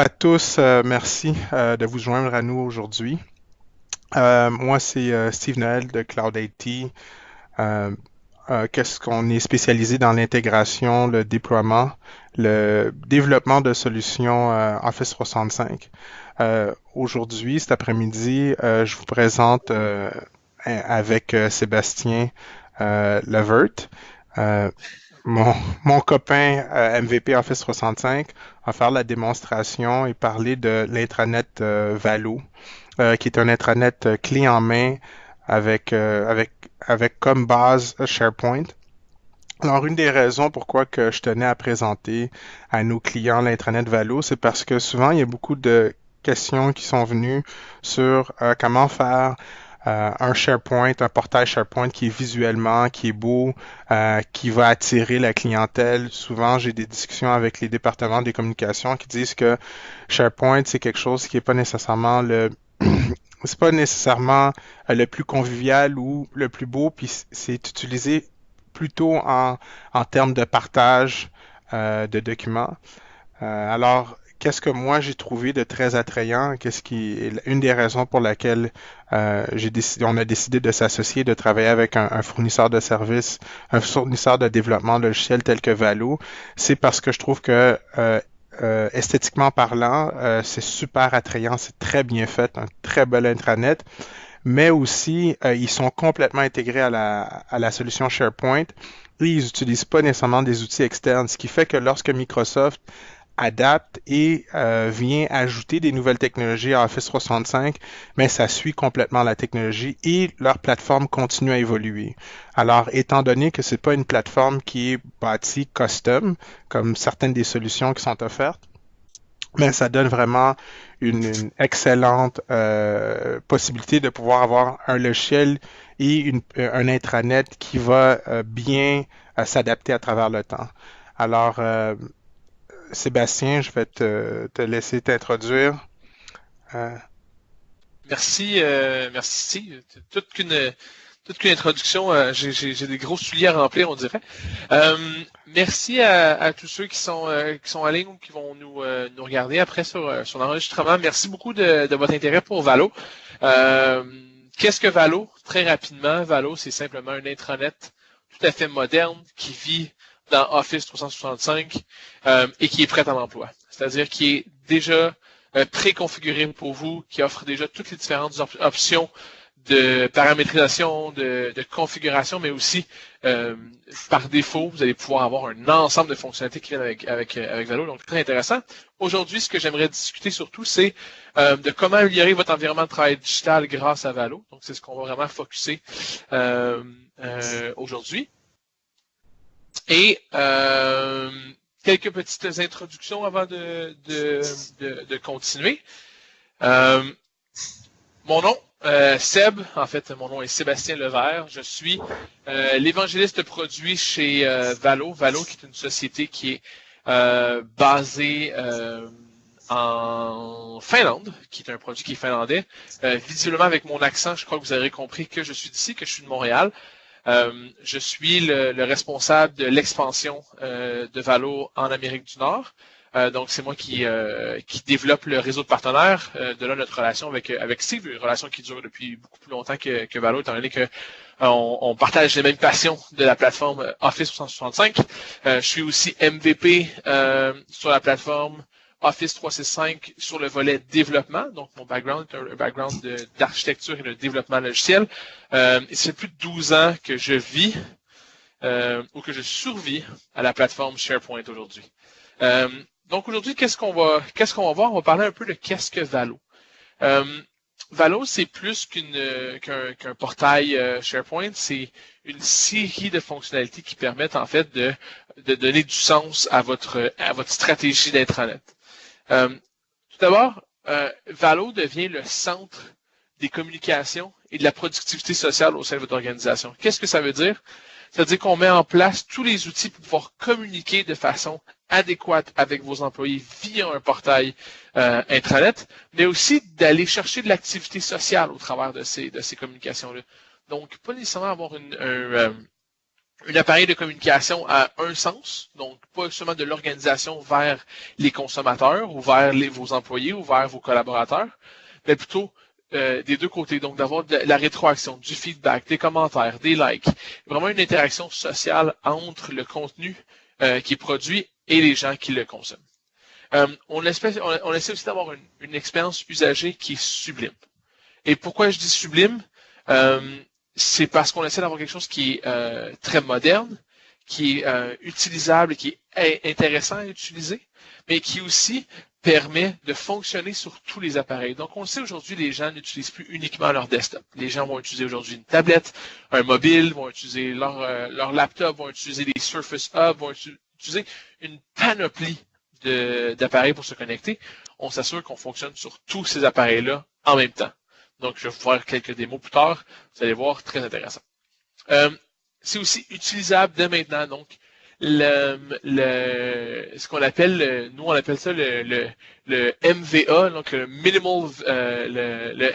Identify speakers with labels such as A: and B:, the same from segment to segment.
A: À tous, merci de vous joindre à nous aujourd'hui. Moi, c'est Steve Noël de Cloud IT. Euh, Qu'est-ce qu'on est spécialisé dans l'intégration, le déploiement, le développement de solutions Office 365. Aujourd'hui, cet après-midi, je vous présente avec Sébastien Levert. Euh, mon, mon copain MVP Office 365 va faire la démonstration et parler de l'intranet Valo, qui est un intranet clé en main avec comme base SharePoint. Alors, une des raisons pourquoi que je tenais à présenter à nos clients l'intranet Valo, c'est parce que souvent, il y a beaucoup de questions qui sont venues sur comment faire un SharePoint, un portail SharePoint qui est visuellement, qui est beau, qui va attirer la clientèle. Souvent, j'ai des discussions avec les départements des communications qui disent que SharePoint, c'est quelque chose qui n'est pas nécessairement le c'est pas nécessairement le plus convivial ou le plus beau, puis c'est utilisé plutôt en termes de partage de documents. Alors, qu'est-ce que moi j'ai trouvé de très attrayant? Qu'est-ce qui est une des raisons pour laquelle on a décidé de s'associer, de travailler avec un fournisseur de services, un fournisseur de développement logiciel tel que Valo, c'est parce que je trouve que esthétiquement parlant, c'est super attrayant, c'est très bien fait, un très bel intranet, mais aussi ils sont complètement intégrés à la solution SharePoint et ils n'utilisent pas nécessairement des outils externes, ce qui fait que lorsque Microsoft adapte et vient ajouter des nouvelles technologies à Office 365, mais ça suit complètement la technologie et leur plateforme continue à évoluer. Alors, étant donné que c'est pas une plateforme qui est bâtie custom, comme certaines des solutions qui sont offertes, mais ça donne vraiment une excellente possibilité de pouvoir avoir un logiciel et un intranet qui va bien s'adapter à travers le temps. Alors, Sébastien, je vais te laisser t'introduire. Euh,
B: Merci Steve. Toute qu'une introduction. J'ai des gros souliers à remplir, on dirait. Merci à tous ceux qui sont en ligne ou qui vont nous regarder après sur l'enregistrement. Merci beaucoup de votre intérêt pour Valo. Euh, Qu'est-ce que Valo? Très rapidement, Valo, c'est simplement un intranet tout à fait moderne qui vit dans Office 365 et qui est prêt à l'emploi. C'est-à-dire qui est déjà préconfiguré pour vous, qui offre déjà toutes les différentes options de paramétrisation, de configuration, mais aussi par défaut, vous allez pouvoir avoir un ensemble de fonctionnalités qui viennent avec Valo, donc très intéressant. Aujourd'hui, ce que j'aimerais discuter surtout, c'est de comment améliorer votre environnement de travail digital grâce à Valo. Donc, c'est ce qu'on va vraiment focuser aujourd'hui. Et quelques petites introductions avant de continuer. Euh, Mon nom, Seb, en fait, mon nom est Sébastien Levert. Je suis l'évangéliste produit chez Valo. Valo, qui est une société qui est basée en Finlande, qui est un produit qui est finlandais. Visiblement, avec mon accent, je crois que vous avez compris que je suis d'ici, que je suis de Montréal. Je suis le responsable de l'expansion de Valo en Amérique du Nord. Donc, c'est moi qui développe le réseau de partenaires. De là, notre relation avec Steve, une relation qui dure depuis beaucoup plus longtemps que Valo, étant donné que on partage les mêmes passions de la plateforme Office 365. Je suis aussi MVP sur la plateforme Office 365 sur le volet développement. Donc, mon background est un background d'architecture et de développement logiciel. Et c'est plus de 12 ans que je vis ou que je survis à la plateforme SharePoint aujourd'hui. Donc aujourd'hui, qu'est-ce qu'on va voir? On va parler un peu de qu'est-ce que Valo. Valo, c'est plus qu'un portail SharePoint, c'est une série de fonctionnalités qui permettent en fait de donner du sens à votre stratégie d'intranet. Tout d'abord, Valo devient le centre des communications et de la productivité sociale au sein de votre organisation. Qu'est-ce que ça veut dire? Ça veut dire qu'on met en place tous les outils pour pouvoir communiquer de façon adéquate avec vos employés via un portail intranet, mais aussi d'aller chercher de l'activité sociale au travers de ces communications-là. Donc, pas nécessairement avoir un appareil de communication à un sens, donc pas seulement de l'organisation vers les consommateurs ou vers vos employés ou vers vos collaborateurs, mais plutôt des deux côtés, donc d'avoir de la rétroaction, du feedback, des commentaires, des likes, vraiment une interaction sociale entre le contenu qui est produit et les gens qui le consomment. On essaie aussi d'avoir une expérience usagée qui est sublime. Et pourquoi je dis sublime? C'est parce qu'on essaie d'avoir quelque chose qui est très moderne, qui est utilisable, qui est intéressant à utiliser, mais qui aussi permet de fonctionner sur tous les appareils. Donc, on le sait aujourd'hui, les gens n'utilisent plus uniquement leur desktop. Les gens vont utiliser aujourd'hui une tablette, un mobile, vont utiliser leur laptop, vont utiliser des Surface Hub, vont utiliser une panoplie d'appareils pour se connecter. On s'assure qu'on fonctionne sur tous ces appareils-là en même temps. Donc, je vais vous faire quelques démos plus tard. Vous allez voir, très intéressant. C'est aussi utilisable dès maintenant. Donc, ce qu'on appelle, nous on appelle ça le MVA, donc le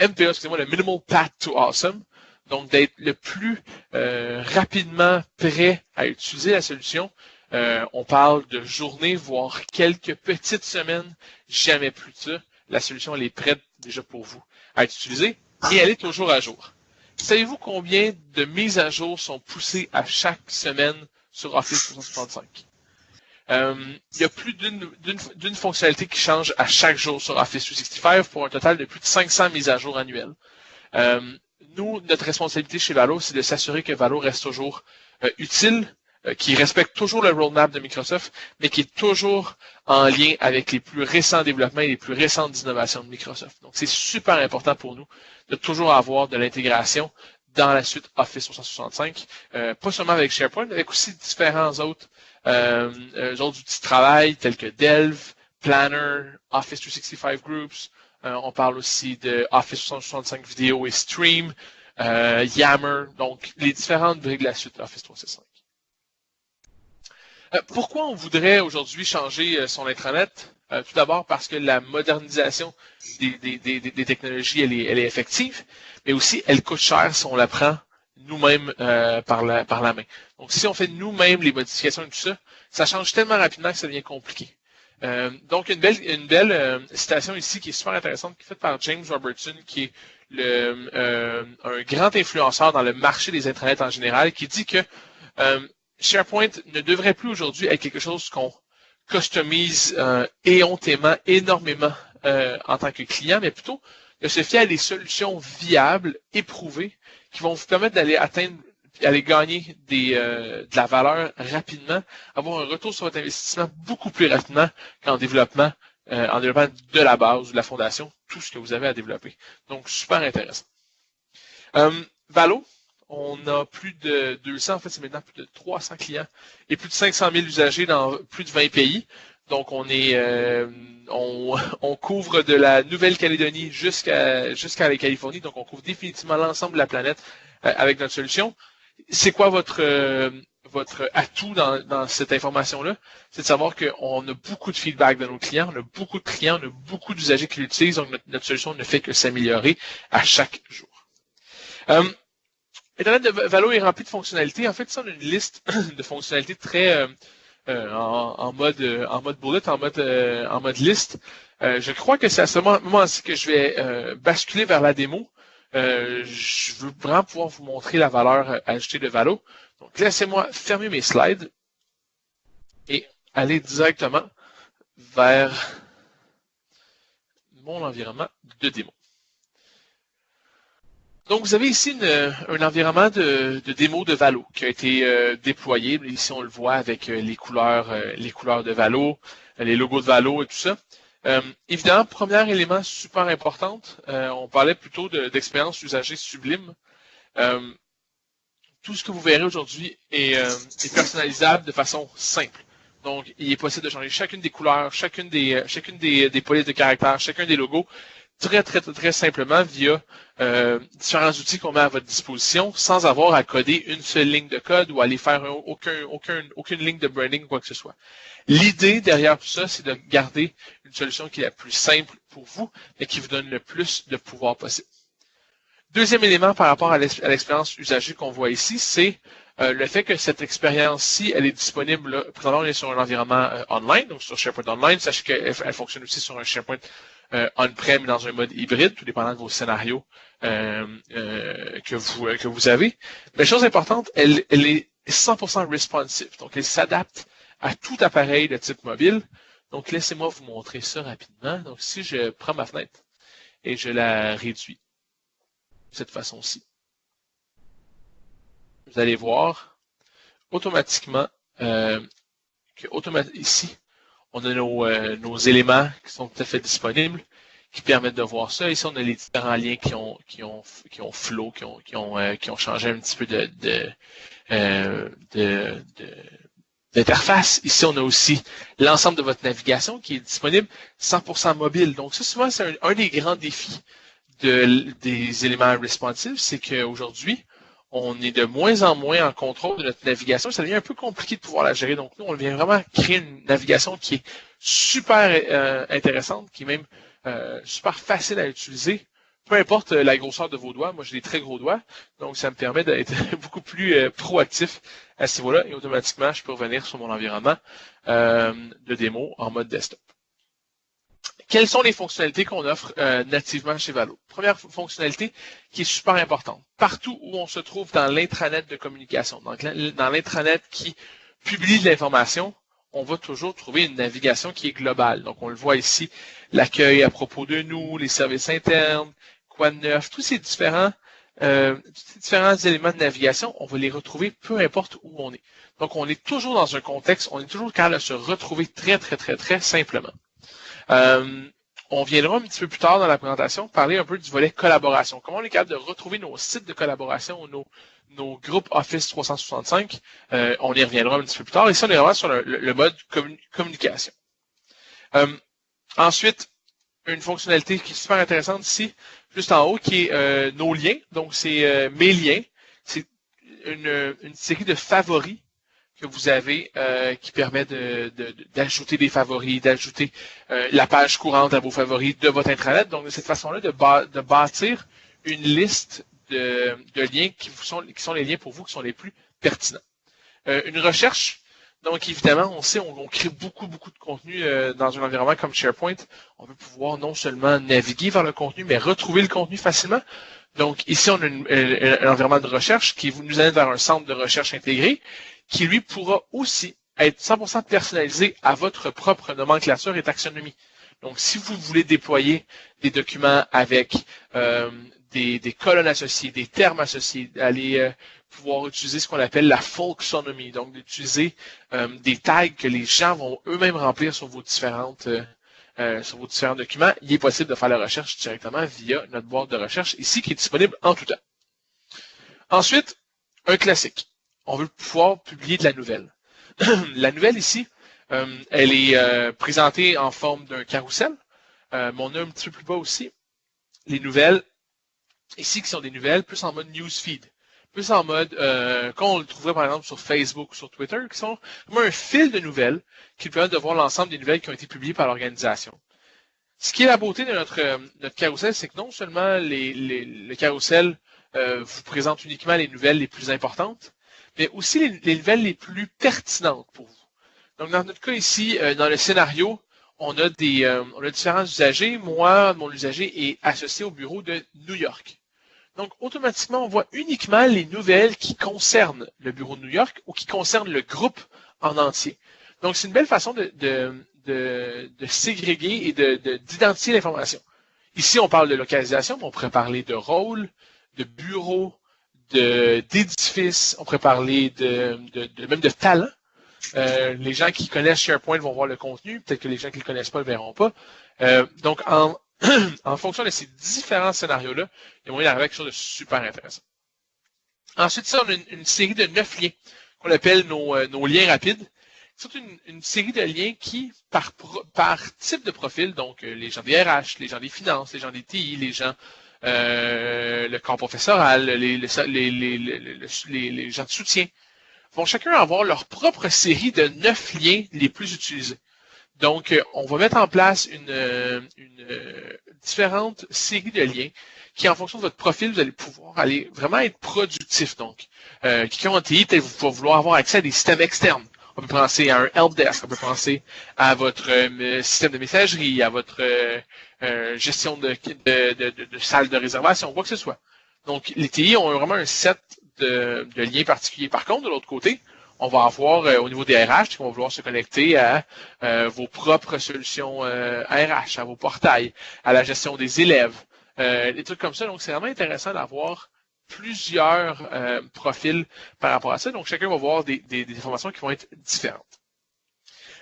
B: MPA, excusez-moi, le Minimal Path to Awesome. Donc, d'être le plus rapidement prêt à utiliser la solution. On parle de journées, voire quelques petites semaines, jamais plus de ça. La solution, elle est prête déjà pour vous à être utilisée et elle est toujours à jour. Savez-vous combien de mises à jour sont poussées à chaque semaine sur Office 365? Il y a plus d'une fonctionnalité qui change à chaque jour sur Office 365 pour un total de plus de 500 mises à jour annuelles. Nous, notre responsabilité chez Valo, c'est de s'assurer que Valo reste toujours utile, qui respecte toujours le roadmap de Microsoft, mais qui est toujours en lien avec les plus récents développements et les plus récentes innovations de Microsoft. Donc, c'est super important pour nous de toujours avoir de l'intégration dans la suite Office 365, pas seulement avec SharePoint, mais avec aussi différents autres outils de travail tels que Delve, Planner, Office 365 Groups. On parle aussi de Office 365 Video et Stream, Yammer, donc les différentes briques de la suite Office 365. Pourquoi on voudrait aujourd'hui changer son intranet? Tout d'abord parce que la modernisation des technologies, elle est effective, mais aussi elle coûte cher si on la prend nous-mêmes par la main. Donc si on fait nous-mêmes les modifications et tout ça, ça change tellement rapidement que ça devient compliqué. Donc une belle citation ici qui est super intéressante, qui est faite par James Robertson, qui est un grand influenceur dans le marché des intranets en général, qui dit que SharePoint ne devrait plus aujourd'hui être quelque chose qu'on customise énormément en tant que client, mais plutôt de se fier à des solutions viables, éprouvées, qui vont vous permettre d'aller gagner de la valeur rapidement, avoir un retour sur votre investissement beaucoup plus rapidement qu'en développement de la base ou de la fondation, tout ce que vous avez à développer. Donc, super intéressant. Valo, on a plus de 200, en fait, c'est maintenant plus de 300 clients et plus de 500 000 usagers dans plus de 20 pays. Donc, on couvre de la Nouvelle-Calédonie jusqu'à la Californie. Donc, on couvre définitivement l'ensemble de la planète avec notre solution. C'est quoi votre atout dans cette information-là? C'est de savoir qu'on a beaucoup de feedback de nos clients, on a beaucoup de clients, on a beaucoup d'usagers qui l'utilisent. Donc, notre solution ne fait que s'améliorer à chaque jour. Internet de Valo est rempli de fonctionnalités. En fait, ça, on a une liste de fonctionnalités très en mode bullet, en mode liste. Je crois que c'est à ce moment-ci que je vais basculer vers la démo. Je veux vraiment pouvoir vous montrer la valeur ajoutée de Valo. Donc, laissez-moi fermer mes slides et aller directement vers mon environnement de démo. Donc, vous avez ici un environnement de démo de Valo qui a été déployé. Ici, on le voit avec les couleurs de Valo, les logos de Valo et tout ça. Évidemment, premier élément super important, on parlait plutôt d'expérience usagée sublime. Tout ce que vous verrez aujourd'hui est personnalisable de façon simple. Donc, il est possible de changer chacune des couleurs, chacune des polices de caractères, chacun des logos, très simplement via différents outils qu'on met à votre disposition sans avoir à coder une seule ligne de code ou aller faire aucune ligne de branding ou quoi que ce soit. L'idée derrière tout ça, c'est de garder une solution qui est la plus simple pour vous et qui vous donne le plus de pouvoir possible. Deuxième élément par rapport à l'expérience usagée qu'on voit ici, c'est Le fait que cette expérience-ci, elle est disponible, là, présentement, on est sur un environnement online, donc sur SharePoint Online. Sachez qu'elle fonctionne aussi sur un SharePoint on-prem dans un mode hybride, tout dépendant de vos scénarios que vous avez. Mais chose importante, elle est 100% responsive, donc elle s'adapte à tout appareil de type mobile. Donc laissez-moi vous montrer ça rapidement. Donc si je prends ma fenêtre et je la réduis de cette façon-ci, vous allez voir automatiquement ici, on a nos éléments qui sont tout à fait disponibles, qui permettent de voir ça. Ici, on a les différents liens qui ont flow, qui ont changé un petit peu d'interface. Ici, on a aussi l'ensemble de votre navigation qui est disponible 100% mobile. Donc, ça, souvent, c'est un des grands défis des éléments responsive, c'est qu'aujourd'hui, on est de moins en moins en contrôle de notre navigation. Ça devient un peu compliqué de pouvoir la gérer. Donc, nous, on vient vraiment créer une navigation qui est super intéressante, qui est même super facile à utiliser. Peu importe la grosseur de vos doigts. Moi, j'ai des très gros doigts. Donc, ça me permet d'être beaucoup plus proactif à ce niveau-là. Et automatiquement, je peux revenir sur mon environnement de démo en mode desktop. Quelles sont les fonctionnalités qu'on offre nativement chez Valo? Première fonctionnalité qui est super importante. Partout où on se trouve dans l'intranet de communication, donc dans l'intranet qui publie de l'information, on va toujours trouver une navigation qui est globale. Donc, on le voit ici, l'accueil à propos de nous, les services internes, quoi de neuf, tous ces différents éléments de navigation, on va les retrouver peu importe où on est. Donc, on est toujours dans un contexte, on est toujours capable de se retrouver très, très, très, très simplement. On viendra un petit peu plus tard dans la présentation parler un peu du volet collaboration. Comment on est capable de retrouver nos sites de collaboration, nos groupes Office 365. On y reviendra un petit peu plus tard. Ici, on est vraiment sur le mode communication. Ensuite, une fonctionnalité qui est super intéressante ici, juste en haut, qui est nos liens. Donc, c'est mes liens. C'est une série de favoris que vous avez qui permet d'ajouter des favoris, d'ajouter la page courante à vos favoris de votre intranet. Donc, de cette façon-là, de bâtir une liste de liens qui sont les liens pour vous qui sont les plus pertinents. Une recherche. Donc, évidemment, on sait, on crée beaucoup de contenu dans un environnement comme SharePoint. On veut pouvoir non seulement naviguer vers le contenu, mais retrouver le contenu facilement. Donc, ici, on a un environnement de recherche qui nous amène vers un centre de recherche intégré qui, lui, pourra aussi être 100% personnalisé à votre propre nomenclature et taxonomie. Donc, si vous voulez déployer des documents avec des colonnes associées, des termes associés, aller pouvoir utiliser ce qu'on appelle la folksonomy, donc d'utiliser des tags que les gens vont eux-mêmes remplir sur vos différents documents, il est possible de faire la recherche directement via notre boîte de recherche ici qui est disponible en tout temps. Ensuite, un classique. On veut pouvoir publier de la nouvelle. La nouvelle ici, elle est présentée en forme d'un carrousel, mais on a un petit peu plus bas aussi les nouvelles, ici qui sont des nouvelles plus en mode newsfeed, plus en mode, quand on le trouverait par exemple sur Facebook ou sur Twitter, qui sont comme un fil de nouvelles qui permettent de voir l'ensemble des nouvelles qui ont été publiées par l'organisation. Ce qui est la beauté de notre carrousel, c'est que non seulement le carrousel vous présente uniquement les nouvelles les plus importantes, mais aussi les nouvelles les plus pertinentes pour vous. Donc, dans notre cas ici, dans le scénario, on a différents usagers. Moi, mon usager est associé au bureau de New York. Donc, automatiquement, on voit uniquement les nouvelles qui concernent le bureau de New York ou qui concernent le groupe en entier. Donc, c'est une belle façon de ségréguer et d'identifier l'information. Ici, on parle de localisation, mais on pourrait parler de rôle, de bureau, d'édifice, on pourrait parler même de talent. Les gens qui connaissent SharePoint vont voir le contenu, peut-être que les gens qui ne le connaissent pas ne le verront pas. Donc, en fonction de ces différents scénarios-là, il y a moyen d'arriver à quelque chose de super intéressant. Ensuite, ça, on a une série de 9 liens qu'on appelle nos liens rapides. C'est une série de liens qui, par type de profil, donc les gens des RH, les gens des finances, les gens des TI, les gens le corps professoral, les gens de soutien, vont chacun avoir leur propre série de 9 liens les plus utilisés. Donc, on va mettre en place une différente série de liens qui, en fonction de votre profil, vous allez pouvoir aller vraiment être productif. Donc, quelqu'un en TI, peut-être vous pouvez vouloir avoir accès à des systèmes externes. On peut penser à un helpdesk, on peut penser à votre système de messagerie, à votre gestion de salle de réservation, quoi que ce soit. Donc, les TI ont vraiment un set de liens particuliers. Par contre, de l'autre côté, on va avoir au niveau des RH, on va vouloir se connecter à vos propres solutions RH, à vos portails, à la gestion des élèves, des trucs comme ça. Donc, c'est vraiment intéressant d'avoir plusieurs profils par rapport à ça. Donc, chacun va voir des informations qui vont être différentes.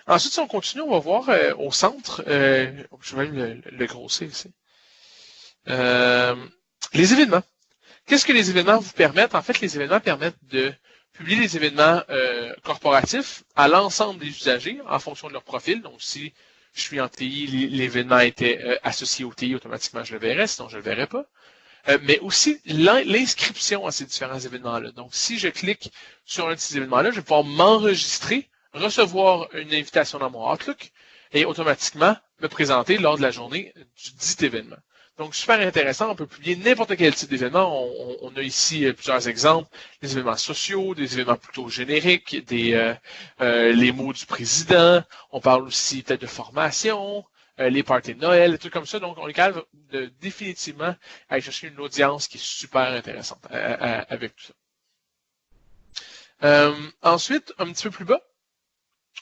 B: Ensuite, si on continue, on va voir au centre, je vais même le grossir ici, les événements. Qu'est-ce que les événements vous permettent? En fait, les événements permettent de publier des événements corporatifs à l'ensemble des usagers en fonction de leur profil. Donc, si je suis en TI, l'événement était associé au TI, automatiquement, je le verrai, sinon je ne le verrai pas. Mais aussi l'inscription à ces différents événements-là. Donc, si je clique sur un de ces événements-là, je vais pouvoir m'enregistrer, recevoir une invitation dans mon Outlook et automatiquement me présenter lors de la journée du dit événement. Donc, super intéressant. On peut publier n'importe quel type d'événement. On a ici plusieurs exemples. Des événements sociaux, des événements plutôt génériques, les mots du président. On parle aussi peut-être de formation, les parties de Noël, des trucs comme ça. Donc, on est capable de définitivement aller chercher une audience qui est super intéressante avec tout ça. Ensuite, un petit peu plus bas,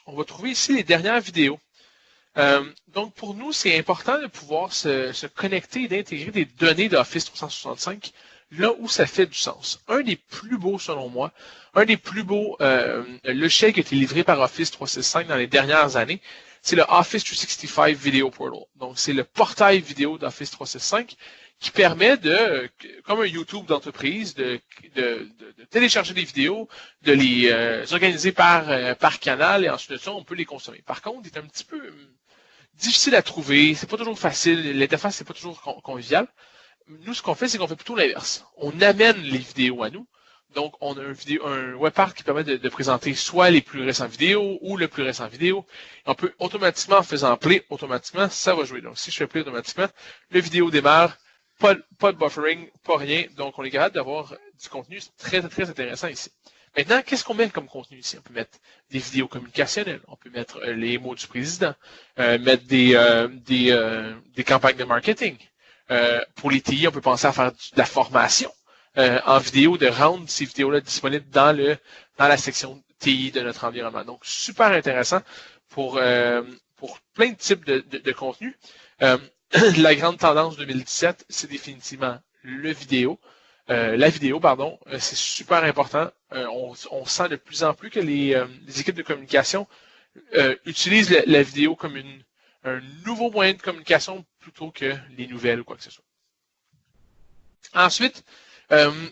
B: on va trouver ici les dernières vidéos. Donc, pour nous, c'est important de pouvoir se connecter et d'intégrer des données d'Office 365 là où ça fait du sens. Un des plus beaux, selon moi, un des plus beaux logiciels qui a été livré par Office 365 dans les dernières années, c'est le Office 365 Video Portal. Donc, c'est le portail vidéo d'Office 365 qui permet de, comme un YouTube d'entreprise, de télécharger des vidéos, de les organiser par canal et ensuite de ça, on peut les consommer. Par contre, il est un petit peu difficile à trouver, c'est pas toujours facile, l'interface c'est pas toujours convivial. Nous, ce qu'on fait, c'est qu'on fait plutôt l'inverse. On amène les vidéos à nous. Donc, on a un webpark qui permet de présenter soit les plus récents vidéos ou le plus récent vidéo. Et on peut automatiquement, en faisant play, automatiquement, ça va jouer. Donc, si je fais play automatiquement, le vidéo démarre, pas de buffering, pas rien. Donc, on est capable d'avoir du contenu très, très intéressant ici. Maintenant, qu'est-ce qu'on met comme contenu ici? On peut mettre des vidéos communicationnelles, on peut mettre les mots du président, mettre des campagnes de marketing. Pour les TI, on peut penser à faire de la formation en vidéo, de rendre ces vidéos-là disponibles dans la section TI de notre environnement. Donc, super intéressant pour plein de types de contenus. La grande tendance 2017, c'est définitivement la vidéo, c'est super important. On sent de plus en plus que les équipes de communication utilisent la vidéo comme un nouveau moyen de communication plutôt que les nouvelles ou quoi que ce soit. Ensuite,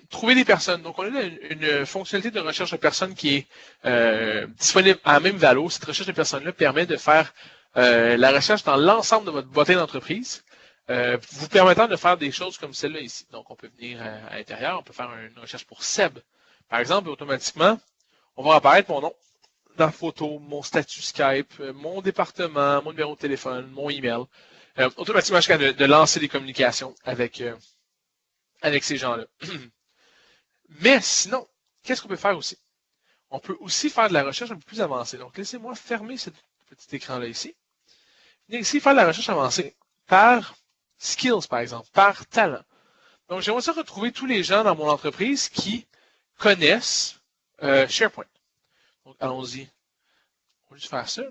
B: trouver des personnes. Donc, on a une fonctionnalité de recherche de personnes qui est disponible à la même Valo. Cette recherche de personnes-là permet de faire la recherche dans l'ensemble de votre bottin d'entreprise, vous permettant de faire des choses comme celle-là ici. Donc, on peut venir à l'intérieur, on peut faire une recherche pour Seb. Par exemple, automatiquement, on va apparaître mon nom dans la photo, mon statut Skype, mon département, mon numéro de téléphone, mon email. Automatiquement, je suis capable de lancer des communications avec ces gens-là. Mais sinon, qu'est-ce qu'on peut faire aussi? On peut aussi faire de la recherche un peu plus avancée. Donc, laissez-moi fermer ce petit écran-là ici. Venez ici faire de la recherche avancée par skills, par exemple, par talent. Donc, j'aimerais ça retrouver tous les gens dans mon entreprise qui connaissent SharePoint. Donc, allons-y. On va juste faire ça.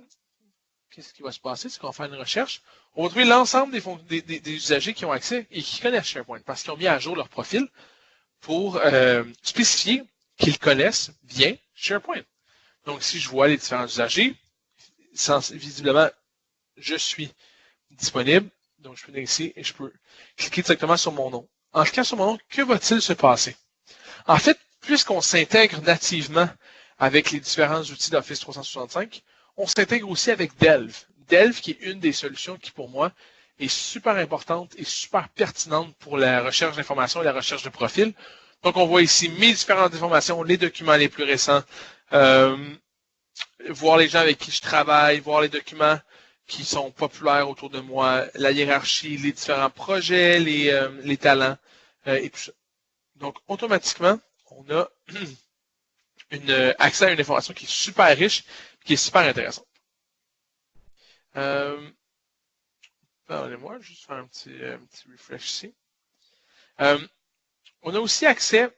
B: Qu'est-ce qui va se passer? C'est qu'on va faire une recherche. On va trouver l'ensemble des usagers qui ont accès et qui connaissent SharePoint parce qu'ils ont mis à jour leur profil pour spécifier qu'ils connaissent bien SharePoint. Donc, si je vois les différents usagers, visiblement, je suis disponible. Donc, je peux venir ici et je peux cliquer directement sur mon nom. En cliquant sur mon nom, que va-t-il se passer? En fait, puisqu'on s'intègre nativement avec les différents outils d'Office 365, on s'intègre aussi avec Delve. Delve qui est une des solutions qui, pour moi, est super importante et super pertinente pour la recherche d'informations et la recherche de profil. Donc, on voit ici mes différentes informations, les documents les plus récents, voir les gens avec qui je travaille, voir les documents qui sont populaires autour de moi, la hiérarchie, les différents projets, les talents et tout ça. Donc, automatiquement, on a accès à une information qui est super riche, qui est super intéressante. Pardonnez-moi, juste faire un petit refresh ici. On a aussi accès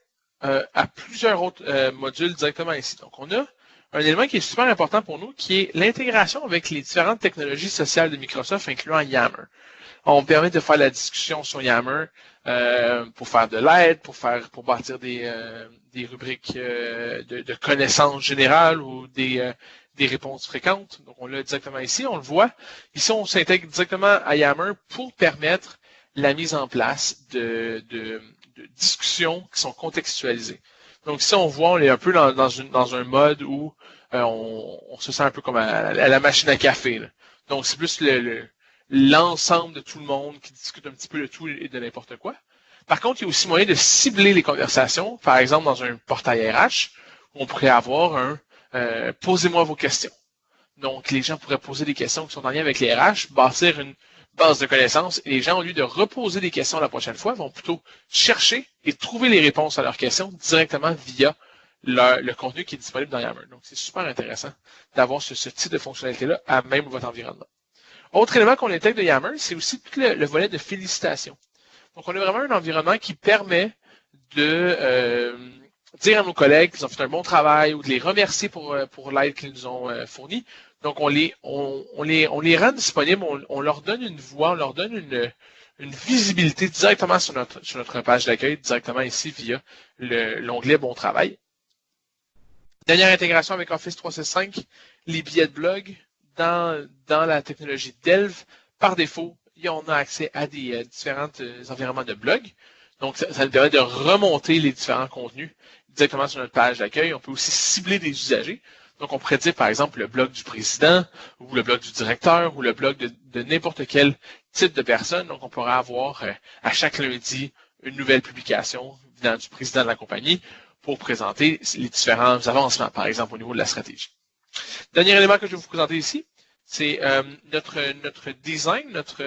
B: à plusieurs autres modules directement ici. Donc, on a un élément qui est super important pour nous, qui est l'intégration avec les différentes technologies sociales de Microsoft, incluant Yammer. On permet de faire la discussion sur Yammer pour faire de l'aide, pour bâtir des rubriques de connaissances générales ou des réponses fréquentes. Donc, on l'a directement ici, on le voit. Ici, on s'intègre directement à Yammer pour permettre la mise en place de discussions qui sont contextualisées. Donc, ici, on voit, on est un peu dans un mode où on se sent un peu comme à la machine à café. Là. Donc, c'est plus l'ensemble de tout le monde qui discute un petit peu de tout et de n'importe quoi. Par contre, il y a aussi moyen de cibler les conversations, par exemple dans un portail RH, où on pourrait avoir un posez-moi vos questions. Donc, les gens pourraient poser des questions qui sont en lien avec les RH, bâtir une base de connaissances, et les gens, au lieu de reposer des questions la prochaine fois, vont plutôt chercher et trouver les réponses à leurs questions directement via le contenu qui est disponible dans Yammer. Donc, c'est super intéressant d'avoir ce type de fonctionnalité-là à même votre environnement. Autre élément qu'on intègre de Yammer, c'est aussi tout le volet de félicitations. Donc, on a vraiment un environnement qui permet de dire à nos collègues qu'ils ont fait un bon travail ou de les remercier pour l'aide qu'ils nous ont fournie. Donc, on les rend disponibles, on leur donne une voix, on leur donne une visibilité directement sur notre page d'accueil, directement ici via l'onglet Bon travail. Dernière intégration avec Office 365, les billets de blog dans la technologie Delve. Par défaut, on a accès à des différents environnements de blog. Donc, ça nous permet de remonter les différents contenus directement sur notre page d'accueil. On peut aussi cibler des usagers. Donc, on pourrait dire, par exemple, le blog du président, ou le blog du directeur, ou le blog de n'importe quel type de personne. Donc, on pourrait avoir à chaque lundi une nouvelle publication venant du président de la compagnie pour présenter les différents avancements, par exemple, au niveau de la stratégie. Dernier élément que je vais vous présenter ici, c'est notre design, notre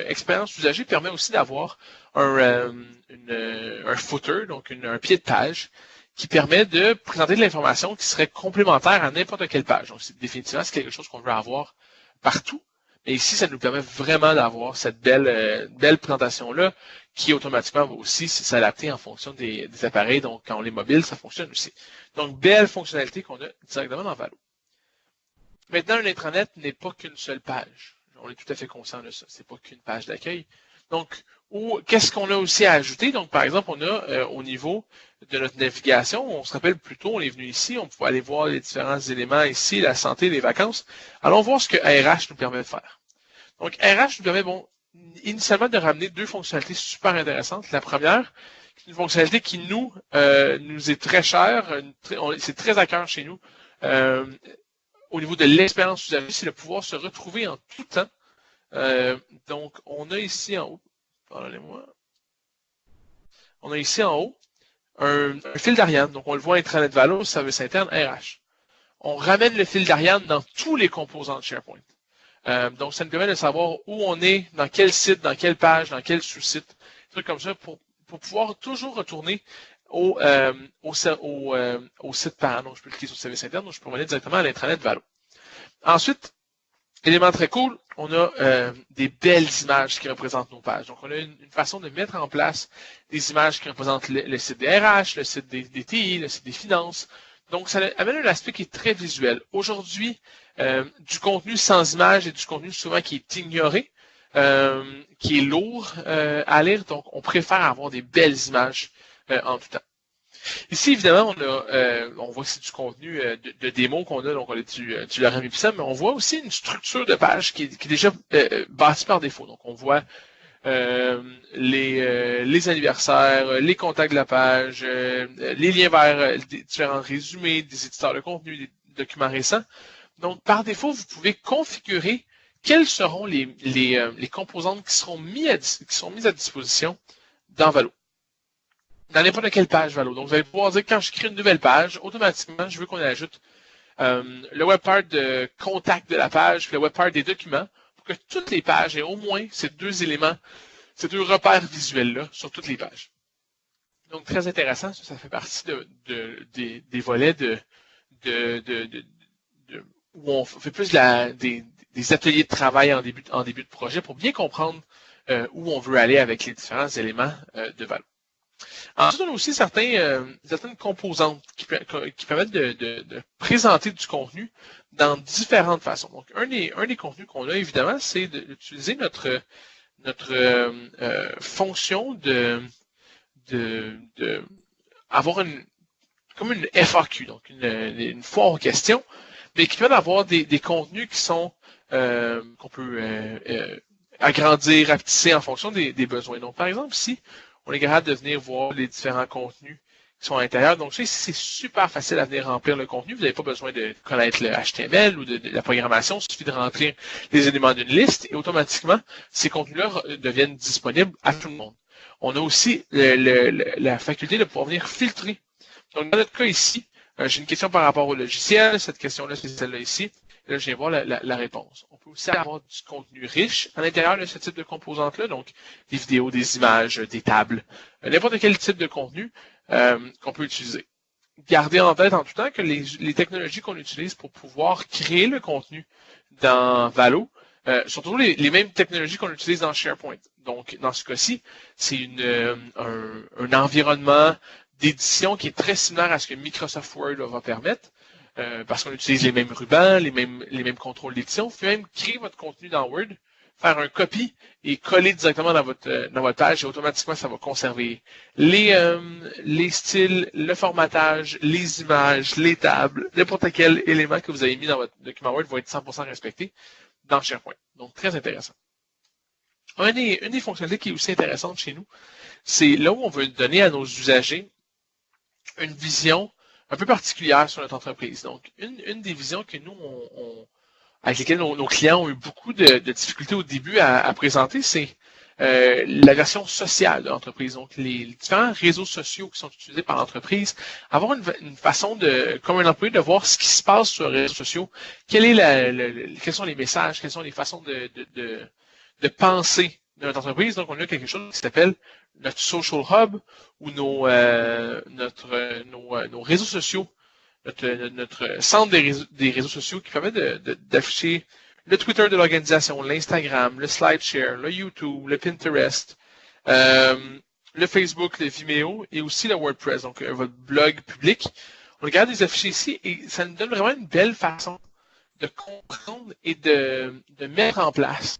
B: expérience usagée permet aussi d'avoir un footer, donc un pied de page, qui permet de présenter de l'information qui serait complémentaire à n'importe quelle page. Donc, définitivement, c'est quelque chose qu'on veut avoir partout. Mais ici, ça nous permet vraiment d'avoir cette belle présentation-là qui automatiquement va aussi s'adapter en fonction des appareils. Donc, quand on est mobile, ça fonctionne aussi. Donc, belle fonctionnalité qu'on a directement dans Valo. Maintenant, un intranet n'est pas qu'une seule page. On est tout à fait conscient de ça. C'est pas qu'une page d'accueil. Donc, qu'est-ce qu'on a aussi à ajouter? Donc, par exemple, on a au niveau de notre navigation, on se rappelle plus tôt, on est venu ici, on pouvait aller voir les différents éléments ici, la santé, les vacances. Allons voir ce que RH nous permet de faire. Donc, RH nous permet, initialement de ramener deux fonctionnalités super intéressantes. La première, c'est une fonctionnalité qui nous est très chère, c'est très à cœur chez nous. Au niveau de l'expérience usagée, c'est de pouvoir se retrouver en tout temps. Donc, on a ici en haut, pardonnez-moi, on a ici en haut un fil d'Ariane. Donc, on le voit intranet Valo, service interne, RH. On ramène le fil d'Ariane dans tous les composants de SharePoint. Donc, ça nous permet de savoir où on est, dans quel site, dans quelle page, dans quel sous-site, des trucs comme ça, pour pouvoir toujours retourner au site parent. Donc, je peux cliquer sur le service interne, donc je peux aller directement à l'intranet Valo. Ensuite, élément très cool, on a des belles images qui représentent nos pages. Donc, on a une façon de mettre en place des images qui représentent le site des RH, le site des TI, le site des finances. Donc, ça amène un aspect qui est très visuel. Aujourd'hui, du contenu sans images et du contenu souvent qui est ignoré, qui est lourd à lire. Donc, on préfère avoir des belles images en tout temps. Ici, évidemment, on voit que c'est du contenu de démo qu'on a, donc on a du Lorem Ipsum, mais on voit aussi une structure de page qui est déjà bâtie par défaut. Donc, on voit les anniversaires, les contacts de la page, les liens vers des différents résumés, des éditeurs de contenu, des documents récents. Donc, par défaut, vous pouvez configurer quelles seront les composantes qui seront mises à disposition dans Valo. Dans n'importe quelle page Valo. Donc, vous allez pouvoir dire, quand je crée une nouvelle page, automatiquement, je veux qu'on ajoute le webpart de contact de la page, puis le webpart des documents, pour que toutes les pages aient au moins ces deux éléments, ces deux repères visuels-là sur toutes les pages. Donc, très intéressant, ça fait partie des volets où on fait plus des ateliers de travail en début de projet pour bien comprendre où on veut aller avec les différents éléments de Valo. Ensuite, on a aussi certaines composantes qui permettent de présenter du contenu dans différentes façons. Donc, un des contenus qu'on a, évidemment, c'est d'utiliser notre fonction de avoir comme une FAQ, donc une foire aux questions, mais qui permet d'avoir des contenus qui sont qu'on peut agrandir, rapetisser en fonction des besoins. Donc, par exemple, ici, on est capable de venir voir les différents contenus qui sont à l'intérieur. Donc, c'est super facile à venir remplir le contenu. Vous n'avez pas besoin de connaître le HTML ou de la programmation. Il suffit de remplir les éléments d'une liste et automatiquement, ces contenus-là deviennent disponibles à tout le monde. On a aussi la faculté de pouvoir venir filtrer. Donc, dans notre cas ici, j'ai une question par rapport au logiciel. Cette question-là, c'est celle-là ici. Et là, je viens voir la réponse. On peut aussi avoir du contenu riche à l'intérieur de ce type de composante-là, donc des vidéos, des images, des tables, n'importe quel type de contenu qu'on peut utiliser. Gardez en tête en tout temps que les technologies qu'on utilise pour pouvoir créer le contenu dans Valo sont toujours les mêmes technologies qu'on utilise dans SharePoint. Donc, dans ce cas-ci, c'est un environnement d'édition qui est très similaire à ce que Microsoft Word va permettre. Parce qu'on utilise les mêmes rubans, les mêmes contrôles d'édition. Vous pouvez même créer votre contenu dans Word, faire un copy et coller directement dans votre page et automatiquement, ça va conserver les styles, le formatage, les images, les tables, n'importe quel élément que vous avez mis dans votre document Word va être 100% respecté dans SharePoint. Donc, très intéressant. Une des fonctionnalités qui est aussi intéressante chez nous, c'est là où on veut donner à nos usagers une vision un peu particulière sur notre entreprise. Donc, une des visions que nous, avec lesquelles nos clients ont eu beaucoup de difficultés au début à présenter, c'est la version sociale de l'entreprise. Donc, les différents réseaux sociaux qui sont utilisés par l'entreprise, avoir une façon comme un employé, de voir ce qui se passe sur les réseaux sociaux, quels sont les messages, quelles sont les façons de penser de notre entreprise. Donc, on a quelque chose qui s'appelle notre social hub ou nos réseaux sociaux, notre centre des réseaux sociaux qui permet d'afficher le Twitter de l'organisation, l'Instagram, le SlideShare, le YouTube, le Pinterest, le Facebook, le Vimeo et aussi le WordPress, donc votre blog public. On regarde les afficher ici et ça nous donne vraiment une belle façon de comprendre et de mettre en place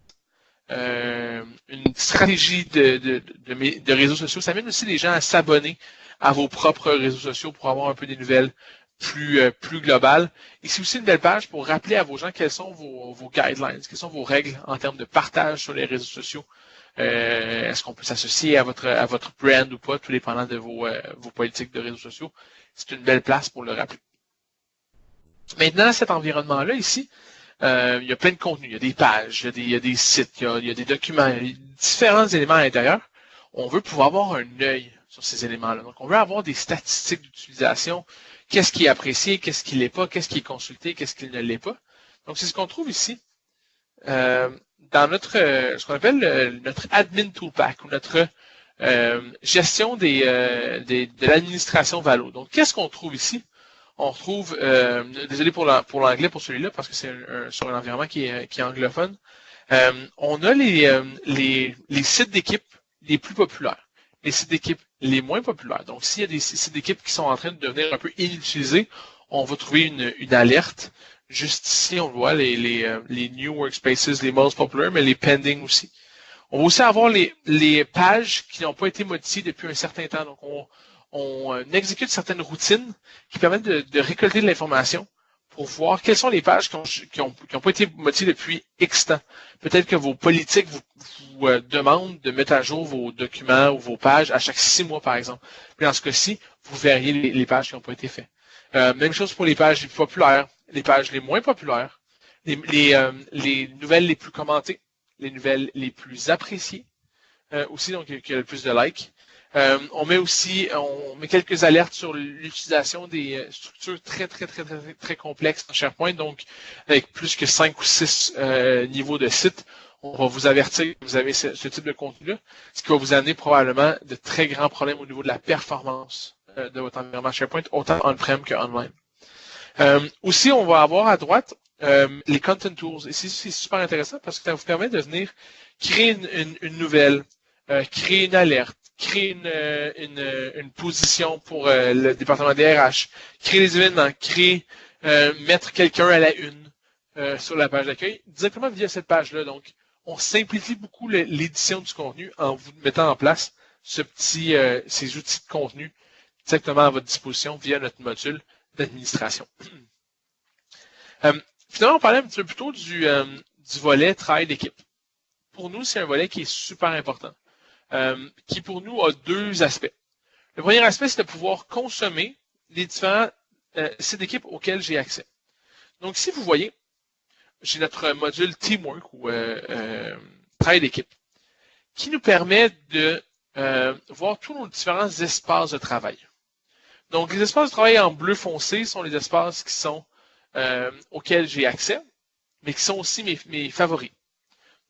B: une stratégie de réseaux sociaux. Ça amène aussi les gens à s'abonner à vos propres réseaux sociaux pour avoir un peu des nouvelles plus globales. Et c'est aussi une belle page pour rappeler à vos gens quelles sont vos guidelines, quelles sont vos règles en termes de partage sur les réseaux sociaux. Est-ce qu'on peut s'associer à votre brand ou pas, tout dépendant de vos politiques de réseaux sociaux. C'est une belle place pour le rappeler. Maintenant, cet environnement-là ici, il y a plein de contenus, il y a des pages, il y a des sites, il y a des documents, il y a différents éléments à l'intérieur. On veut pouvoir avoir un œil sur ces éléments-là. Donc, on veut avoir des statistiques d'utilisation, qu'est-ce qui est apprécié, qu'est-ce qui l'est pas, qu'est-ce qui est consulté, qu'est-ce qui ne l'est pas. Donc, c'est ce qu'on trouve ici dans ce qu'on appelle notre admin toolpack ou notre gestion de l'administration Valo. Donc, qu'est-ce qu'on trouve ici? On retrouve, désolé pour l'anglais pour celui-là, parce que c'est sur un environnement qui est anglophone. On a les sites d'équipe les plus populaires, les sites d'équipe les moins populaires. Donc, s'il y a des sites d'équipe qui sont en train de devenir un peu inutilisés, on va trouver une alerte. Juste ici, on voit les new workspaces, les most popular, mais les pending aussi. On va aussi avoir les pages qui n'ont pas été modifiées depuis un certain temps. Donc, on exécute certaines routines qui permettent de récolter de l'information pour voir quelles sont les pages qui ont pas été modifiées depuis X temps. Peut-être que vos politiques vous demandent de mettre à jour vos documents ou vos pages à chaque 6 mois, par exemple. Puis dans ce cas-ci, vous verriez les pages qui n'ont pas été faites. Même chose pour les pages les plus populaires, les pages les moins populaires, les nouvelles les plus commentées, les nouvelles les plus appréciées, aussi, donc qui a le plus de likes. On met quelques alertes sur l'utilisation des structures très complexes en SharePoint, donc avec plus que 5 ou 6 niveaux de sites. On va vous avertir que vous avez ce type de contenu-là, ce qui va vous amener probablement de très grands problèmes au niveau de la performance de votre environnement SharePoint, autant on-prem que online. Aussi, on va avoir à droite les Content Tools. Et c'est super intéressant parce que ça vous permet de venir créer une nouvelle, créer une alerte, créer une position pour le département des RH, créer des événements, mettre quelqu'un à la une sur la page d'accueil directement via cette page-là. Donc, on simplifie beaucoup l'édition du contenu en vous mettant en place ces outils de contenu directement à votre disposition via notre module d'administration. Finalement, on parlait un petit peu plus tôt du volet travail d'équipe. Pour nous, c'est un volet qui est super important, qui pour nous a deux aspects. Le premier aspect, c'est de pouvoir consommer les différents sites d'équipe auxquels j'ai accès. Donc, si vous voyez, j'ai notre module Teamwork ou travail d'équipe, qui nous permet de voir tous nos différents espaces de travail. Donc, les espaces de travail en bleu foncé sont les espaces qui sont auxquels j'ai accès, mais qui sont aussi mes favoris.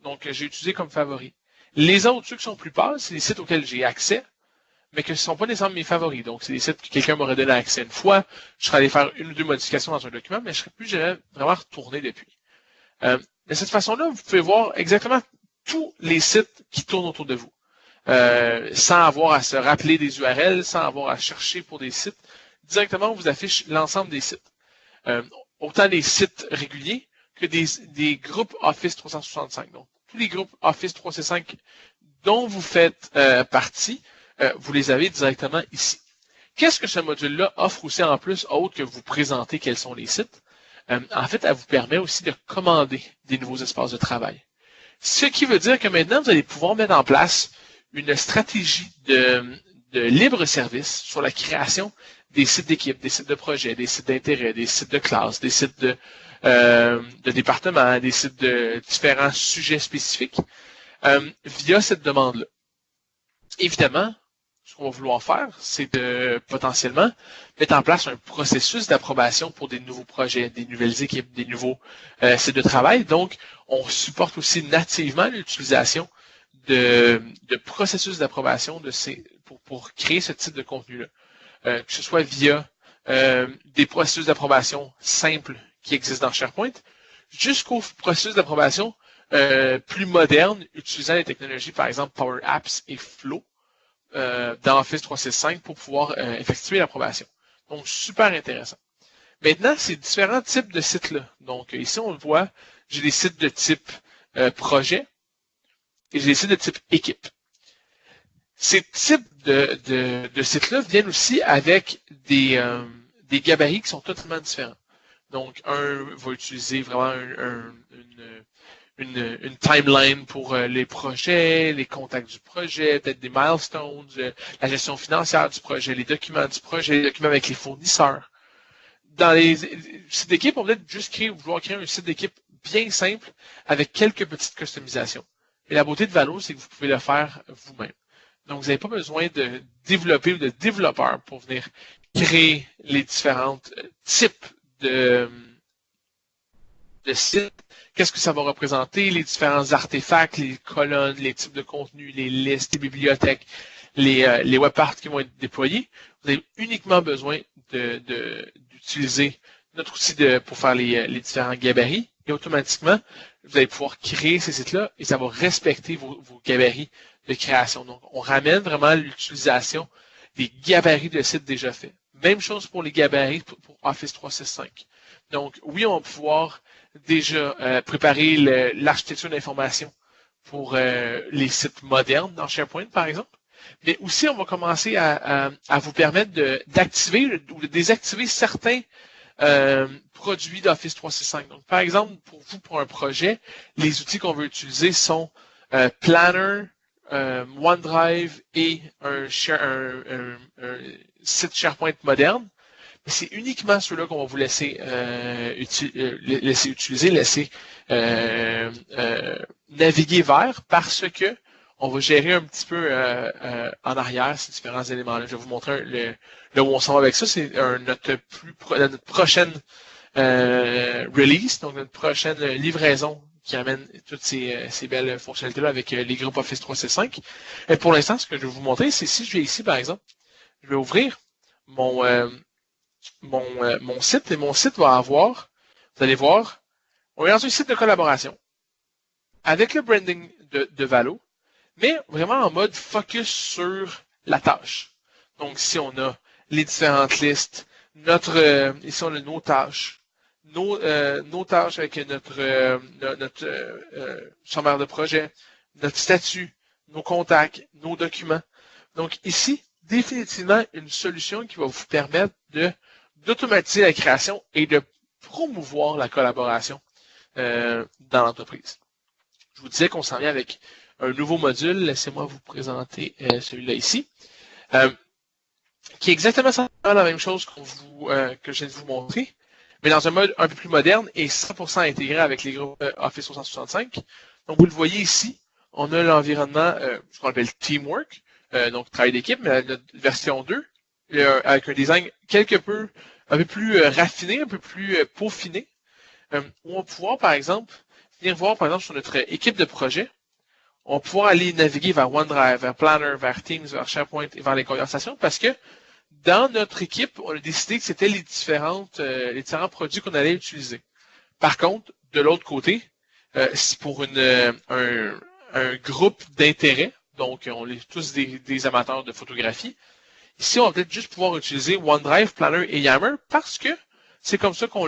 B: Donc, j'ai utilisé comme favoris. Les autres, ceux qui sont plus pâles, c'est les sites auxquels j'ai accès, mais que ce ne sont pas nécessairement mes favoris. Donc, c'est des sites que quelqu'un m'aurait donné accès une fois. Je serais allé faire une ou deux modifications dans un document, mais je ne serais plus jamais vraiment retourné depuis. De cette façon-là, vous pouvez voir exactement tous les sites qui tournent autour de vous. Sans avoir à se rappeler des URL, sans avoir à chercher pour des sites. Directement, on vous affiche l'ensemble des sites. Autant des sites réguliers que des groupes Office 365. Donc, tous les groupes Office 365 dont vous faites partie, vous les avez directement ici. Qu'est-ce que ce module-là offre aussi en plus, autre que vous présenter quels sont les sites? En fait, elle vous permet aussi de commander des nouveaux espaces de travail. Ce qui veut dire que maintenant, vous allez pouvoir mettre en place une stratégie de libre service sur la création des sites d'équipe, des sites de projet, des sites d'intérêt, des sites de classe, des sites de département, des sites de différents sujets spécifiques via cette demande-là. Évidemment, ce qu'on va vouloir faire, c'est de potentiellement mettre en place un processus d'approbation pour des nouveaux projets, des nouvelles équipes, des nouveaux sites de travail. Donc, on supporte aussi nativement l'utilisation de processus d'approbation pour créer ce type de contenu-là. Que ce soit via des processus d'approbation simples qui existent dans SharePoint, jusqu'au processus d'approbation plus moderne, utilisant les technologies, par exemple, Power Apps et Flow dans Office 365 pour pouvoir effectuer l'approbation. Donc, super intéressant. Maintenant, c'est différents types de sites-là. Donc, ici, on le voit, j'ai des sites de type projet et j'ai des sites de type équipe. Ces types de sites-là viennent aussi avec des gabarits qui sont totalement différents. Donc, un va utiliser vraiment une timeline pour les projets, les contacts du projet, peut-être des milestones, la gestion financière du projet, les documents du projet, les documents avec les fournisseurs. Dans les sites d'équipe, on peut peut-être juste vouloir créer un site d'équipe bien simple avec quelques petites customisations. Et la beauté de Valo, c'est que vous pouvez le faire vous-même. Donc, vous n'avez pas besoin de développer ou de développeurs pour venir créer les différents types de sites. Qu'est-ce que ça va représenter, les différents artefacts, les colonnes, les types de contenus, les listes, les bibliothèques, les webparts qui vont être déployés. Vous avez uniquement besoin d'utiliser notre outil pour faire les différents gabarits et automatiquement, vous allez pouvoir créer ces sites-là et ça va respecter vos gabarits de création. Donc, on ramène vraiment l'utilisation des gabarits de sites déjà faits. Même chose pour les gabarits pour Office 365. Donc, oui, on va pouvoir déjà préparer l'architecture d'information pour les sites modernes dans SharePoint, par exemple. Mais aussi, on va commencer à vous permettre d'activer ou de désactiver certains produits d'Office 365. Donc, par exemple, pour un projet, les outils qu'on veut utiliser sont Planner, OneDrive et un site SharePoint moderne. Mais c'est uniquement ceux-là qu'on va vous laisser utiliser, laisser naviguer vers, parce que on va gérer un petit peu en arrière ces différents éléments-là. Je vais vous montrer là où on s'en va avec ça. C'est notre prochaine release, donc notre prochaine livraison qui amène toutes ces belles fonctionnalités-là avec les groupes Office 365. Et pour l'instant, ce que je vais vous montrer, c'est si je vais ici, par exemple, je vais ouvrir mon site, et mon site va avoir, vous allez voir, on est dans un site de collaboration avec le branding de Valo, mais vraiment en mode focus sur la tâche. Donc, ici, on a les différentes listes, ici, on a nos tâches, nos tâches avec notre sommaire de projet, notre statut, nos contacts, nos documents. Donc, ici, définitivement, une solution qui va vous permettre d'automatiser la création et de promouvoir la collaboration dans l'entreprise. Je vous disais qu'on s'en vient avec un nouveau module. Laissez-moi vous présenter celui-là ici, qui est exactement la même chose que je viens de vous montrer, mais dans un mode un peu plus moderne et 100% intégré avec les groupes Office 365. Donc, vous le voyez ici, on a l'environnement, ce qu'on appelle Teamwork, donc travail d'équipe, mais la version 2, avec un design un peu plus raffiné, un peu plus peaufiné, où on va pouvoir, par exemple, venir voir, par exemple, sur notre équipe de projet, on va pouvoir aller naviguer vers OneDrive, vers Planner, vers Teams, vers SharePoint et vers les conversations, parce que dans notre équipe, on a décidé que c'était les différents produits qu'on allait utiliser. Par contre, de l'autre côté, c'est pour un groupe d'intérêt, donc on est tous des amateurs de photographie. Ici, on va peut-être juste pouvoir utiliser OneDrive, Planner et Yammer parce que c'est comme ça qu'on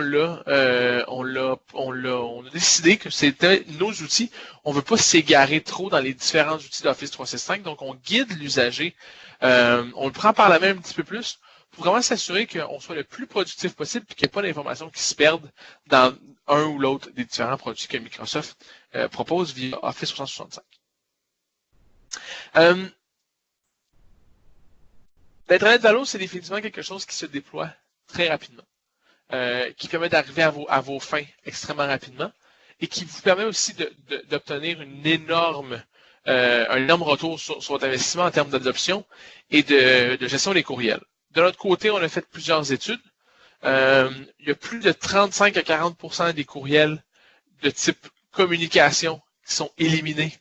B: on a décidé que c'était nos outils. On ne veut pas s'égarer trop dans les différents outils d'Office 365, donc on guide l'usager. On le prend par la main un petit peu plus pour vraiment s'assurer qu'on soit le plus productif possible et qu'il n'y ait pas d'informations qui se perdent dans un ou l'autre des différents produits que Microsoft propose via Office 365. L'Intranet Valo, c'est définitivement quelque chose qui se déploie très rapidement. Qui permet d'arriver à vos fins extrêmement rapidement et qui vous permet aussi d'obtenir un énorme retour sur votre investissement en termes d'adoption et de gestion des courriels. De notre côté, on a fait plusieurs études. Il y a plus de 35 à 40% des courriels de type communication qui sont éliminés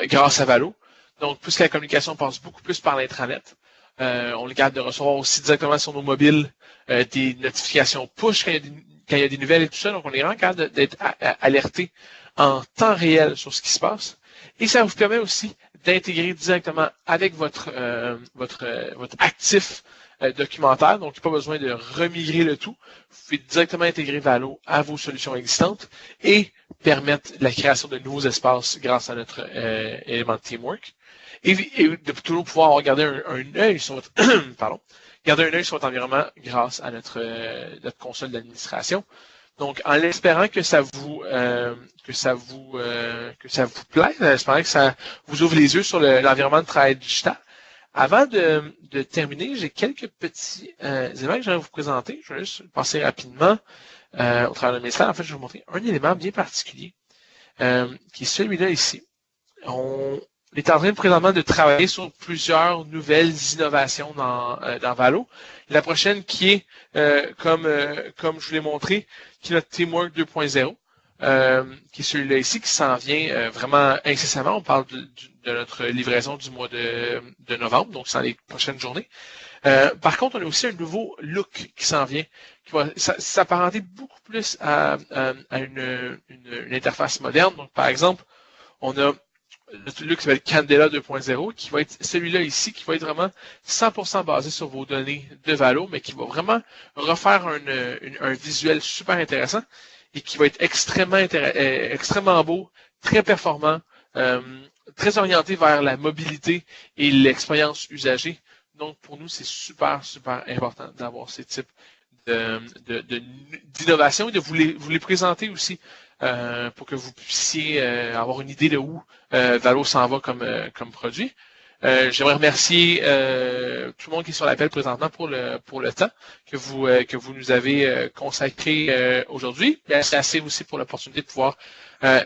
B: grâce à Valo. Donc, puisque la communication passe beaucoup plus par l'intranet, on est capable de recevoir aussi directement sur nos mobiles des notifications push quand il y a des nouvelles et tout ça. Donc, on est vraiment capable d'être alerté en temps réel sur ce qui se passe. Et ça vous permet aussi d'intégrer directement avec votre actif documentaire. Donc, il n'y a pas besoin de remigrer le tout. Vous pouvez directement intégrer Valo à vos solutions existantes et permettre la création de nouveaux espaces grâce à notre élément de Teamwork. Et de toujours pouvoir garder un œil sur votre garder un œil sur votre environnement grâce à notre console d'administration. Donc, en espérant que ça vous plaise, en espérant que ça vous ouvre les yeux sur l'environnement de travail digital. Avant de terminer, j'ai quelques petits éléments que j'aimerais vous présenter. Je vais juste passer rapidement au travers de mes slides. En fait, je vais vous montrer un élément bien particulier qui est celui-là ici. On est en train présentement de travailler sur plusieurs nouvelles innovations dans Valo. La prochaine qui est, comme je vous l'ai montré, qui est notre Teamwork 2.0, qui est celui-là ici, qui s'en vient vraiment incessamment. On parle de notre livraison du mois de novembre, donc c'est dans les prochaines journées. Par contre, on a aussi un nouveau look qui s'en vient, qui va s'apparenter beaucoup plus à une interface moderne. Donc, par exemple, on a le look qui s'appelle Candela 2.0, qui va être celui-là ici, qui va être vraiment 100% basé sur vos données de Valo, mais qui va vraiment refaire un visuel super intéressant et qui va être extrêmement beau, très performant, très orienté vers la mobilité et l'expérience usagée. Donc, pour nous, c'est super, super important d'avoir ces types d'innovation et de vous les présenter aussi pour que vous puissiez avoir une idée de où Valo s'en va comme produit. J'aimerais remercier tout le monde qui est sur l'appel présentement pour le temps que vous nous avez consacré aujourd'hui. C'est assez aussi pour l'opportunité de pouvoir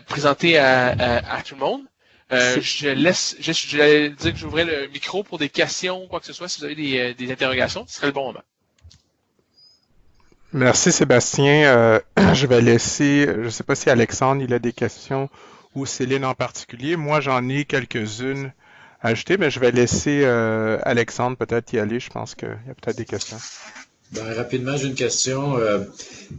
B: présenter à tout le monde. J'allais dire que j'ouvrais le micro pour des questions ou quoi que ce soit. Si vous avez des interrogations, ce serait le bon moment.
A: Merci Sébastien. Je vais laisser, je ne sais pas si Alexandre il a des questions ou Céline en particulier. Moi j'en ai quelques-unes à ajouter, mais je vais laisser Alexandre peut-être y aller. Je pense qu'il y a peut-être des questions.
C: Rapidement, j'ai une question.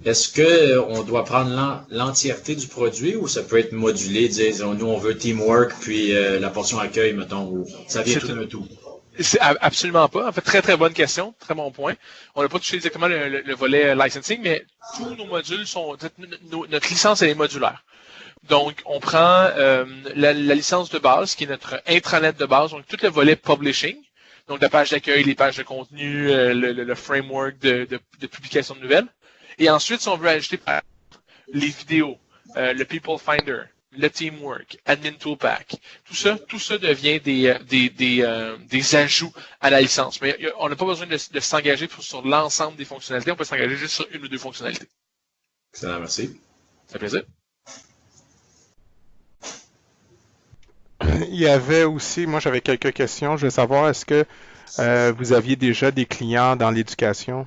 C: Est-ce que on doit prendre l'entièreté du produit ou ça peut être modulé, disons, nous on veut teamwork, puis la portion accueil, mettons, ou ça vient tout d'un tout?
B: C'est absolument pas. En fait, très très bonne question, très bon point. On n'a pas touché exactement le volet licensing, mais tous nos modules sont, notre licence elle est modulaire. Donc, on prend la licence de base, qui est notre intranet de base, donc tout le volet publishing, donc la page d'accueil, les pages de contenu, le framework de publication de nouvelles. Et ensuite, si on veut ajouter les vidéos, le People Finder, le Teamwork, Admin Toolpack, tout ça devient des ajouts à la licence. Mais on n'a pas besoin de s'engager sur l'ensemble des fonctionnalités, on peut s'engager juste sur une ou deux fonctionnalités.
C: Excellent, merci.
B: Ça fait plaisir.
A: Il y avait aussi, moi j'avais quelques questions. Je veux savoir, est-ce que vous aviez déjà des clients dans l'éducation?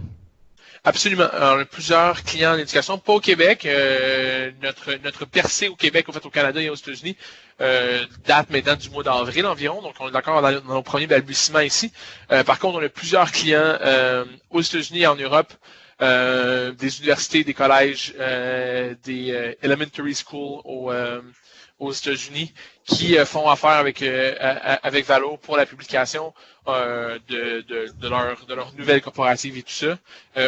B: Absolument. Alors, on a plusieurs clients en éducation, pas au Québec. Notre percée au Québec, en fait, au Canada et aux États-Unis, date maintenant du mois d'avril environ. Donc, on est encore dans nos premiers balbutiements ici. Par contre, on a plusieurs clients aux États-Unis et en Europe, des universités, des collèges, des elementary schools aux États-Unis qui font affaire avec Valo pour la publication de leur nouvelle corporative et tout ça,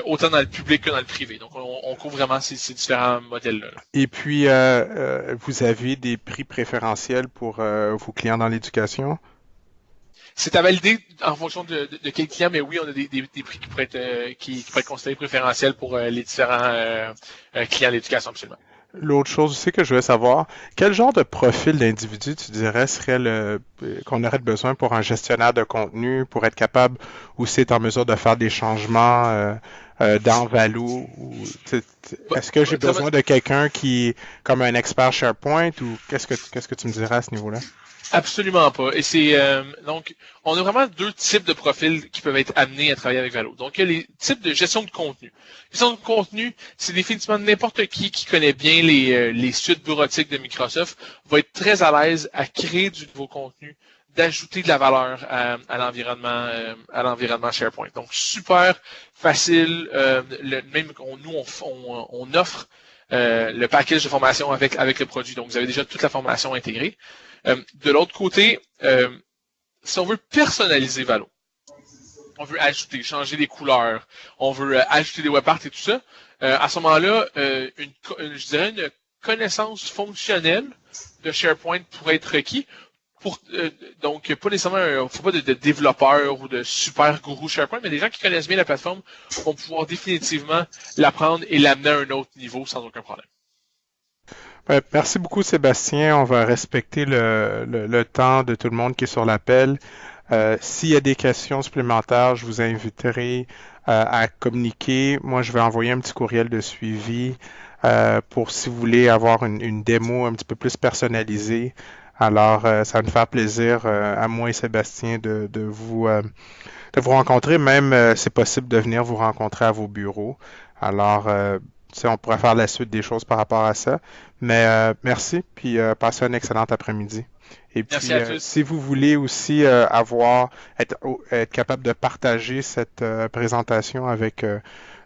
B: autant dans le public que dans le privé. Donc, on couvre vraiment ces différents modèles-là.
A: Et puis, vous avez des prix préférentiels pour vos clients dans l'éducation?
B: C'est à valider en fonction de quel client, mais oui, on a des prix qui pourraient être considérés préférentiels pour les différents clients d'éducation, absolument.
A: L'autre chose aussi que je veux savoir, quel genre de profil d'individu tu dirais serait qu'on aurait besoin pour un gestionnaire de contenu, pour être capable aussi être en mesure de faire des changements dans Valo? Est-ce que j'ai besoin de quelqu'un qui est comme un expert SharePoint ou qu'est-ce que tu me dirais à ce niveau-là?
B: Absolument pas. Et c'est donc on a vraiment deux types de profils qui peuvent être amenés à travailler avec Valo. Donc il y a les types de gestion de contenu. Gestion de contenu, c'est définitivement n'importe qui connaît bien les suites bureautiques de Microsoft va être très à l'aise à créer du nouveau contenu, d'ajouter de la valeur à l'environnement SharePoint. Donc super facile. Même on offre le package de formation avec le produit. Donc vous avez déjà toute la formation intégrée. De l'autre côté, si on veut personnaliser Valo, on veut ajouter, changer les couleurs, on veut ajouter des webparts et tout ça, à ce moment-là, je dirais une connaissance fonctionnelle de SharePoint pourrait être requis. Donc, pas nécessairement, faut pas de développeurs ou de super gourous SharePoint, mais des gens qui connaissent bien la plateforme vont pouvoir définitivement l'apprendre et l'amener à un autre niveau sans aucun problème.
A: Merci beaucoup Sébastien. On va respecter le temps de tout le monde qui est sur l'appel. S'il y a des questions supplémentaires, je vous inviterai à communiquer. Moi, je vais envoyer un petit courriel de suivi pour si vous voulez avoir une démo un petit peu plus personnalisée. Alors, ça va nous faire plaisir à moi et Sébastien de vous rencontrer. Même, c'est possible de venir vous rencontrer à vos bureaux. Alors, on pourrait faire la suite des choses par rapport à ça. Mais merci, puis passez un excellent après-midi. Et puis, si vous voulez aussi être capable de partager cette présentation avec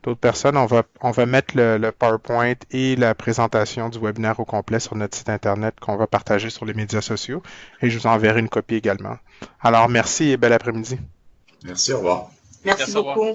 A: d'autres personnes, on va mettre le PowerPoint et la présentation du webinaire au complet sur notre site Internet qu'on va partager sur les médias sociaux. Et je vous enverrai une copie également. Alors, merci et bel après-midi.
C: Merci, au revoir.
D: Merci beaucoup.